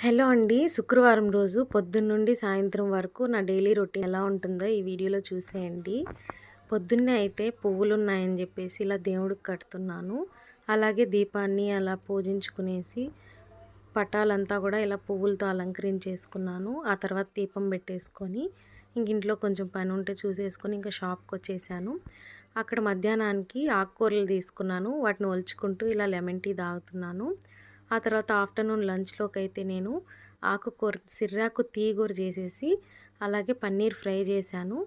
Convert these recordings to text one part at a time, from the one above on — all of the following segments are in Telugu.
హలో అండి. శుక్రవారం రోజు పొద్దున్నుండి సాయంత్రం వరకు నా డైలీ రొటీన్ ఎలా ఉంటుందో ఈ వీడియోలో చూసేయండి. పొద్దున్నే అయితే పువ్వులున్నాయని చెప్పేసి ఇలా దేవుడికి కడుతున్నాను. అలాగే దీపాన్ని అలా పూజించుకునేసి పటాలంతా కూడా ఇలా పువ్వులతో అలంకరించేసుకున్నాను. ఆ తర్వాత దీపం పెట్టేసుకొని ఇంట్లో కొంచెం పని ఉంటే చూసేసుకొని ఇంకా షాప్కి వచ్చేసాను. అక్కడ మధ్యాహ్నానికి ఆకుకూరలు తీసుకున్నాను. వాటిని ఒలుచుకుంటూ ఇలా లెమన్ టీ తాగుతున్నాను. ఆ తర్వాత ఆఫ్టర్నూన్ లంచ్లోకి అయితే నేను ఆకుకూర సిర్రాకు తీగూర చేసేసి అలాగే పన్నీర్ ఫ్రై చేశాను.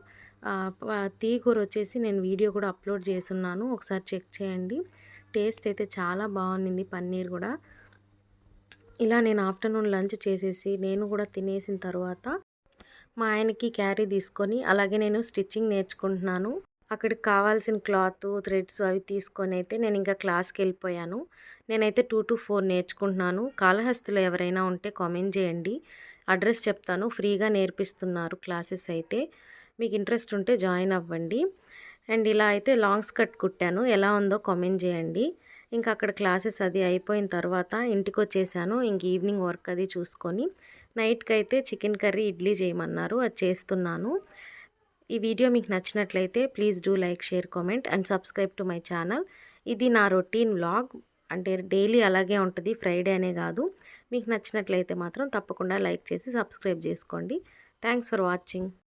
తీగూర వచ్చేసి నేను వీడియో కూడా అప్లోడ్ చేసున్నాను, ఒకసారి చెక్ చేయండి. టేస్ట్ అయితే చాలా బాగుంది పన్నీర్ కూడా. ఇలా నేను ఆఫ్టర్నూన్ లంచ్ చేసేసి నేను కూడా తినేసిన తర్వాత మా ఆయనకి క్యారీ తీసుకొని అలాగే నేను స్టిచ్చింగ్ నేర్చుకుంటున్నాను. అక్కడికి కావాల్సిన క్లాత్, థ్రెడ్స్ అవి తీసుకొని అయితే నేను ఇంకా క్లాస్కి వెళ్ళిపోయాను. నేనైతే 2 to 4 నేర్చుకుంటున్నాను. కాళహస్తిలో ఎవరైనా ఉంటే కామెంట్ చేయండి, అడ్రస్ చెప్తాను. ఫ్రీగా నేర్పిస్తున్నారు క్లాసెస్ అయితే. మీకు ఇంట్రెస్ట్ ఉంటే జాయిన్ అవ్వండి. అండ్ ఇలా అయితే లాంగ్ స్కర్ట్ కుట్టాను, ఎలా ఉందో కామెంట్ చేయండి. ఇంకా అక్కడ క్లాసెస్ అది అయిపోయిన తర్వాత ఇంటికి వచ్చేసాను. ఇంక ఈవినింగ్ వర్క్ అది చూసుకొని నైట్కి అయితే చికెన్ కర్రీ, ఇడ్లీ చేయమన్నారు, అది చేస్తున్నాను. ఈ వీడియో మీకు నచ్చినట్లయితే please do like, share, comment and subscribe to my channel. ఇది నా రొటీన్ వ్లాగ్, అంటే డైలీ అలాగే ఉంటుంది, ఫ్రైడే అనే కాదు. మీకు నచ్చినట్లయితే మాత్రం తప్పకుండా లైక్ చేసి సబ్స్క్రైబ్ చేసుకోండి. Thanks for watching.